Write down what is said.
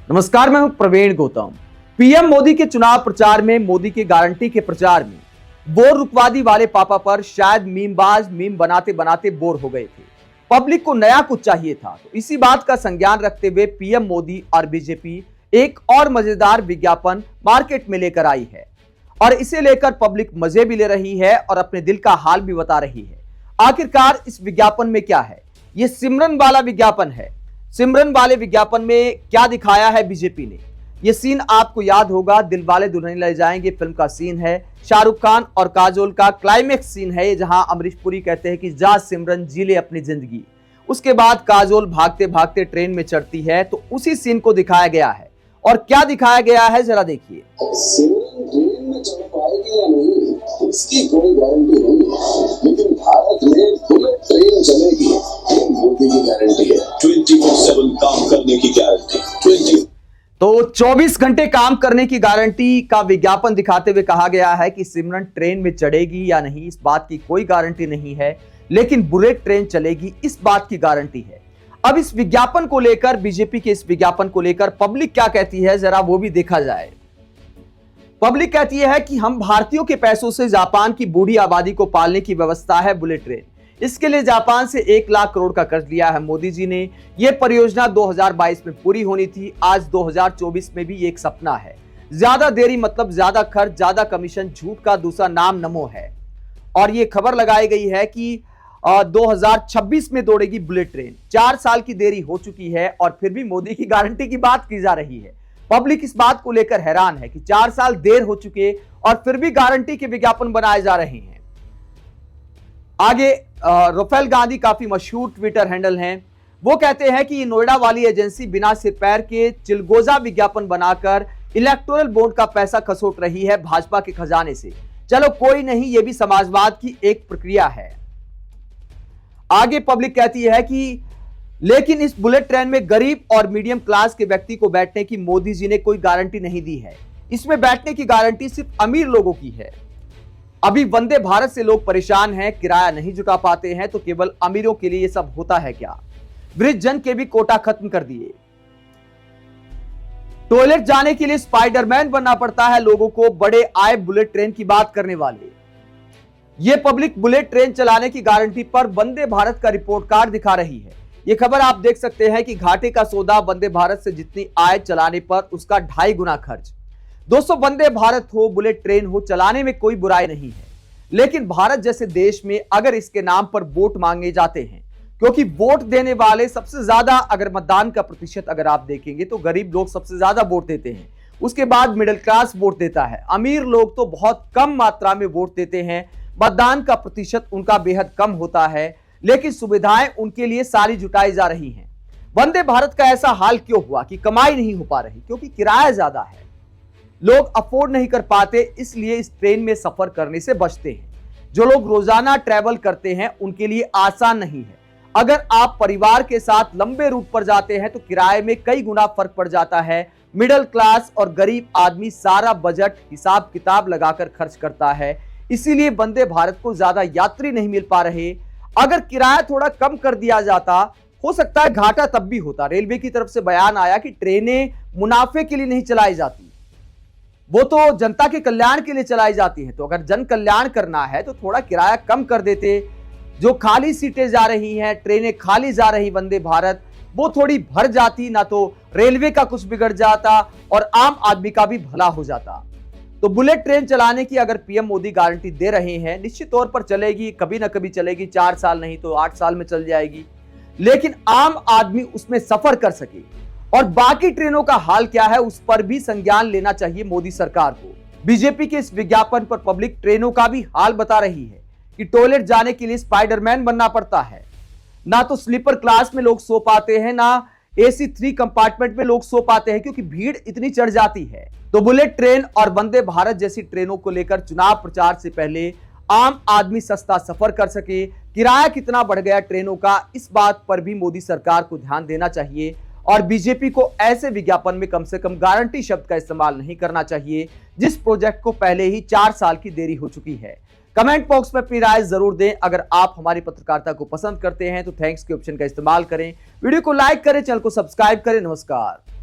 नमस्कार, मैं हूं प्रवीण गौतम। पीएम मोदी के चुनाव प्रचार में मोदी की गारंटी के प्रचार में बोर रुकवादी वाले पापा पर शायद मीमबाज मीम बनाते बनाते बोर हो गए थे। पब्लिक को नया कुछ चाहिए था, तो इसी बात का संज्ञान रखते हुए पीएम मोदी और बीजेपी एक और मजेदार विज्ञापन मार्केट में लेकर आई है और इसे लेकर पब्लिक मजे भी ले रही है और अपने दिल का हाल भी बता रही है। आखिरकार इस विज्ञापन में क्या है? ये सिमरन वाला विज्ञापन है। सिमरन वाले विज्ञापन में क्या दिखाया है बीजेपी ने? ये सीन आपको याद होगा, दिलवाले दुल्हनिया ले जाएंगे फिल्म का सीन है। शाहरुख खान और काजोल का क्लाइमेक्स सीन है, जहां अमरीश पुरी कहते हैं कि जा सिमरन जी ले अपनी जिंदगी। उसके बाद काजोल भागते भागते ट्रेन में चढ़ती है, तो उसी सीन को दिखाया गया है। और क्या दिखाया गया है जरा देखिए। सिमरन ट्रेन में चढ़ पाएगी या नहीं इसकी कोई गारंटी नहीं, लेकिन भारत में बुलेट ट्रेन चलेगी, ये मोदी की गारंटी है। 24/7 काम करने की गारंटी। तो 24 घंटे काम करने की गारंटी का विज्ञापन दिखाते हुए कहा गया है कि सिमरन ट्रेन में चढ़ेगी या नहीं इस बात की कोई गारंटी नहीं है, लेकिन बुलेट ट्रेन चलेगी इस बात की गारंटी है। अब इस विज्ञापन को लेकर, बीजेपी के इस विज्ञापन को लेकर पब्लिक क्या कहती है, जरा वो भी देखा जाए। पब्लिक कहती है कि हम भारतीयों के पैसों से जापान की बूढ़ी आबादी को पालने की व्यवस्था है बुलेट ट्रेन। इसके लिए जापान से 1 लाख करोड़ का कर्ज लिया है मोदी जी ने। यह परियोजना 2022 में पूरी होनी थी, आज 2024 में भी एक सपना है। ज्यादा देरी मतलब ज्यादा खर्च, ज्यादा कमीशन, झूठ का दूसरा नाम नमो है। और ये खबर लगाई गई है कि 2026 में दौड़ेगी बुलेट ट्रेन। 4 साल की देरी हो चुकी है और फिर भी मोदी की गारंटी की बात की जा रही है। पब्लिक इस बात को लेकर हैरान है कि 4 साल देर हो चुके और फिर भी गारंटी के विज्ञापन बनाए जा रहे हैं। आगे राफेल गांधी काफी मशहूर ट्विटर हैंडल हैं। वो कहते हैं कि नोएडा वाली एजेंसी बिना सिर पैर के चिलगोजा विज्ञापन बनाकर इलेक्टोरल बॉन्ड का पैसा खसोट रही है भाजपा के खजाने से। चलो कोई नहीं, ये भी समाजवाद की एक प्रक्रिया है। आगे पब्लिक कहती है कि लेकिन इस बुलेट ट्रेन में गरीब और मीडियम क्लास के व्यक्ति को बैठने की मोदी जी ने कोई गारंटी नहीं दी है। इसमें बैठने की गारंटी सिर्फ अमीर लोगों की है। अभी वंदे भारत से लोग परेशान हैं, किराया नहीं जुटा पाते हैं, तो केवल अमीरों के लिए ये सब होता है क्या? वृद्ध जन के भी कोटा खत्म कर दिए। टॉयलेट जाने के लिए स्पाइडरमैन बनना पड़ता है लोगों को, बड़े आए बुलेट ट्रेन की बात करने वाले। ये पब्लिक बुलेट ट्रेन चलाने की गारंटी पर वंदे भारत का रिपोर्ट कार्ड दिखा रही है। ये खबर आप देख सकते हैं कि घाटे का सौदा वंदे भारत से जितनी आय चलाने पर उसका 2.5 गुना खर्च। दोस्तों, वंदे भारत हो, बुलेट ट्रेन हो, चलाने में कोई बुराई नहीं है, लेकिन भारत जैसे देश में अगर इसके नाम पर वोट मांगे जाते हैं, क्योंकि वोट देने वाले सबसे ज्यादा, अगर मतदान का प्रतिशत अगर आप देखेंगे तो गरीब लोग सबसे ज्यादा वोट देते हैं, उसके बाद मिडिल क्लास वोट देता है, अमीर लोग तो बहुत कम मात्रा में वोट देते हैं। मतदान का प्रतिशत उनका बेहद कम होता है, लेकिन सुविधाएं उनके लिए सारी जुटाई जा रही हैं। वंदे भारत का ऐसा हाल क्यों हुआ कि कमाई नहीं हो पा रही? क्योंकि किराया ज्यादा है, लोग अफोर्ड नहीं कर पाते, इसलिए इस ट्रेन में सफर करने से बचते हैं। जो लोग रोजाना ट्रैवल करते हैं उनके लिए आसान नहीं है। अगर आप परिवार के साथ लंबे रूट पर जाते हैं तो किराए में कई गुना फर्क पड़ जाता है। मिडिल क्लास और गरीब आदमी सारा बजट हिसाब किताब लगाकर खर्च करता है, इसीलिए वंदे भारत को ज्यादा यात्री नहीं मिल पा रहे। अगर किराया थोड़ा कम कर दिया जाता, हो सकता है घाटा तब भी होता। रेलवे की तरफ से बयान आया कि ट्रेनें मुनाफे के लिए नहीं चलाई जाती, वो तो जनता के कल्याण के लिए चलाई जाती है। तो अगर जन कल्याण करना है तो थोड़ा किराया कम कर देते। जो खाली सीटें जा रही हैं, ट्रेनें खाली जा रही वंदे भारत, वो थोड़ी भर जाती, ना तो रेलवे का कुछ बिगड़ जाता और आम आदमी का भी भला हो जाता। तो बुलेट ट्रेन चलाने की अगर पीएम मोदी गारंटी दे रहे हैं, निश्चित तौर पर चलेगी, कभी ना कभी चलेगी, 4 साल नहीं तो 8 साल में चल जाएगी, लेकिन आम आदमी उसमें सफर कर सके। और बाकी ट्रेनों का हाल क्या है, उस पर भी संज्ञान लेना चाहिए मोदी सरकार को। बीजेपी के इस विज्ञापन पर पब्लिक ट्रेनों का भी हाल बता रही है कि टॉयलेट जाने के लिए स्पाइडरमैन बनना पड़ता है, ना तो स्लीपर क्लास में लोग सो पाते हैं, ना AC 3 कंपार्टमेंट में लोग सो पाते हैं, क्योंकि भीड़ इतनी चढ़ जाती है। तो बुलेट ट्रेन और वंदे भारत जैसी ट्रेनों को लेकर चुनाव प्रचार से पहले आम आदमी सस्ता सफर कर सके। किराया कितना बढ़ गया ट्रेनों का, इस बात पर भी मोदी सरकार को ध्यान देना चाहिए और बीजेपी को ऐसे विज्ञापन में कम से कम गारंटी शब्द का इस्तेमाल नहीं करना चाहिए, जिस प्रोजेक्ट को पहले ही 4 साल की देरी हो चुकी है। कमेंट बॉक्स में अपनी राय जरूर दें। अगर आप हमारी पत्रकारिता को पसंद करते हैं तो थैंक्स के ऑप्शन का इस्तेमाल करें, वीडियो को लाइक करें, चैनल को सब्सक्राइब करें। नमस्कार।